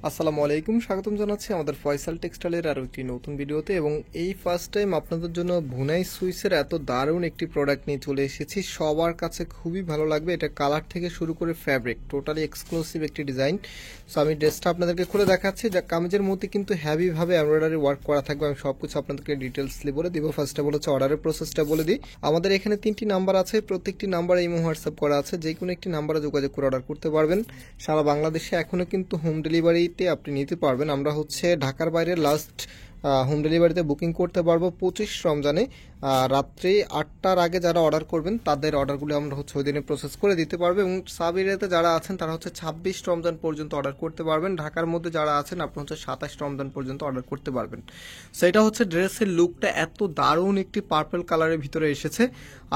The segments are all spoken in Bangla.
আসসালামু আলাইকুম, স্বাগতম জানাচ্ছি আমাদের ফয়সাল টেক্সটাইলের আরও একটি নতুন ভিডিওতে। এবং এই ফার্স্ট টাইম আপনাদের জন্য ভুনাই সুইসের এত দারুণ একটি প্রোডাক্ট নিয়ে চলে এসেছি। সবার কাছে খুবই ভালো লাগবে। এটা কালার থেকে শুরু করে ফ্যাব্রিক টোটালি এক্সক্লুসিভ একটি ডিজাইন। সো আমি ড্রেসটা আপনাদেরকে খুলে দেখাচ্ছি, যা কামিজের মধ্যে কিন্তু হ্যাভিভাবে এমব্রয়ডারি ওয়ার্ক করা থাকবে। আমি সব কিছু আপনাদেরকে ডিটেলসলি বলে দিব। ফার্স্টে বলেছে অর্ডারের প্রসেসটা বলে দিই। আমাদের এখানে 3টি নাম্বার আছে, প্রত্যেকটি নাম্বারে ইমো হোয়াটসঅ্যাপ করা আছে। যে কোনো একটি নাম্বারে যোগাযোগ করে অর্ডার করতে পারবেন। সারা বাংলাদেশে এখনও কিন্তু হোম ডেলিভারি আপনি নিতে পারবেন। আমরা হচ্ছে ঢাকার বাইরে লাস্ট হোম ডেলিভারিতে বুকিং করতে পারবো 25 রমজানে রাত্রি 8টার আগে। যারা অর্ডার করবেন তাদের অর্ডারগুলো আমরা হচ্ছে ওই দিনে প্রসেস করে দিতে পারবো। এবং সাব এরিয়াতে যারা আছেন তারা হচ্ছে 26 রমজান পর্যন্ত অর্ডার করতে পারবেন। ঢাকার মধ্যে যারা আছেন আপনি হচ্ছে 27 রমজান পর্যন্ত অর্ডার করতে পারবেন। সেটা হচ্ছে ড্রেসের লুকটা এত দারুণ একটি পার্পল কালারের ভিতরে এসেছে।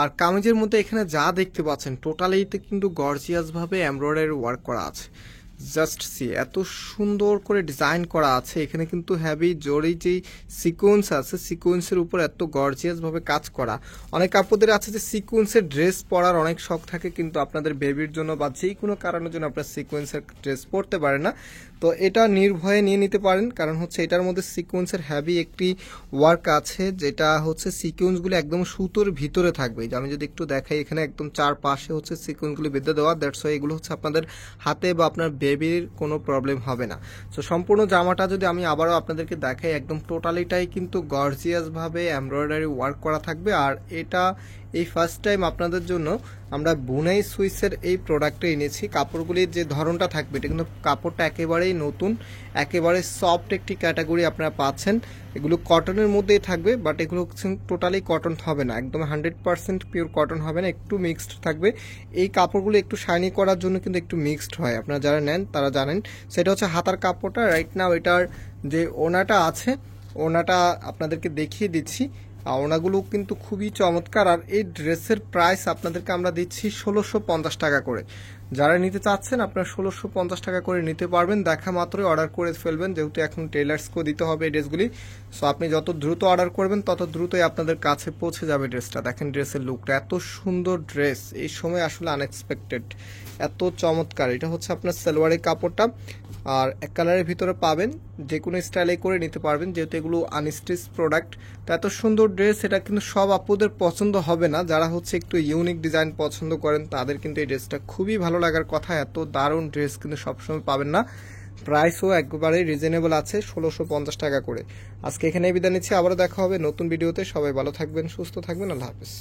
আর কামিজের মধ্যে এখানে যা দেখতে পাচ্ছেন টোটালিতে কিন্তু গর্জিয়াসভাবে এমব্রয়ডারি ওয়ার্ক করা আছে। জাস্ট সি, এত সুন্দর করে ডিজাইন করা আছে। এখানে কিন্তু হ্যাভি জরি যেই সিকোয়েন্স আছে, সিকোয়েন্সের উপর এত গর্জিয়াসভাবে কাজ করা। অনেক আপুদের আছে যে সিকোয়েন্সের ড্রেস পরার অনেক শখ থাকে, কিন্তু আপনাদের বেবির জন্য বা যে কোনো কারণের জন্য আপনার সিকোয়েন্সের ড্রেস পরতে পারেন না। তো এটা নির্ভয়ে নিয়ে নিতে পারেন, কারণ হচ্ছে এটার মধ্যে সিকোয়েন্সের হ্যাভি একটি ওয়ার্ক আছে, যেটা হচ্ছে সিকোয়েন্সগুলো একদম সুতোর ভিতরে থাকবে। যে আমি যদি একটু দেখাই, এখানে একদম চারপাশে হচ্ছে সিকোয়েন্সগুলো বেঁধে দেওয়া। দ্যাটস ওয়াই এগুলো হচ্ছে আপনাদের হাতে বা আপনার বেবির কোনো প্রবলেম হবে না। সো সম্পূর্ণ জামাটা যদি আমি আবারও আপনাদেরকে দেখাই, একদম টোটালিটাই কিন্তু গর্জিয়াসভাবে এমব্রয়ডারি ওয়ার্ক করা থাকবে। আর এটা এই ফার্স্ট টাইম আপনাদের জন্য আমরা বুনাই সুইসের এই প্রোডাক্টটা এনেছি। কাপড়গুলির যে ধরনটা থাকবে, এটা কিন্তু কাপড়টা একেবারেই নতুন, একেবারে সফট একটি ক্যাটাগরি আপনারা পাচ্ছেন। এগুলো কটনের মধ্যেই থাকবে, বাট এগুলো টোটালি কটন হবে না, একদম 100% পিওর কটন হবে না, একটু মিক্সড থাকবে। এই কাপড়গুলো একটু শাইনি করার জন্য কিন্তু একটু মিক্সড হয়, আপনারা যারা নেন তারা জানেন। সেটা হচ্ছে হাতার কাপড়টা। রাইট নাও এটার যে ওনাটা আছে, ওনাটা আপনাদেরকে দেখিয়ে দিচ্ছি। ওনাগুলো কিন্তু খুবই চমৎকার। আর এই ড্রেসের প্রাইস আপনাদেরকে আমরা দিচ্ছি 1650 টাকা করে। যারা নিতে চাচ্ছেন আপনারা 1650 টাকা করে নিতে পারবেন। দেখা মাত্রই অর্ডার করে ফেলবেন, যেহেতু এখন টেলার্সকেও দিতে হবে এই ড্রেসগুলি। সো আপনি যত দ্রুত অর্ডার করবেন তত দ্রুতই আপনাদের কাছে পৌঁছে যাবে ড্রেসটা। দেখেন ড্রেসের লুকটা, এত সুন্দর ড্রেস, এই সময় আসলে আনএক্সপেক্টেড, এত চমৎকার। এটা হচ্ছে আপনার সালোয়ারের কাপড়টা, আর এক কালারের ভিতরে পাবেন। যে কোনো স্টাইলে করে নিতে পারবেন, যেহেতু এগুলো আনস্টিচ প্রোডাক্ট। তো এত সুন্দর ড্রেস, এটা কিন্তু সব আপুদের পছন্দ হবে না। যারা হচ্ছে একটু ইউনিক ডিজাইন পছন্দ করেন তাদের কিন্তু এই ড্রেসটা খুবই ভালো লাগার কথা। এত দারুণ ড্রেস কিন্তু সবসময় পাবেন না। প্রাইসও একবারেই রিজনেবল আছে, 1650 টাকা করে। আজকে এখানে বিদায় নিচ্ছি, আবারও দেখা হবে নতুন ভিডিওতে। সবাই ভালো থাকবেন, সুস্থ থাকবেন, আল্লাহ হাফেজ।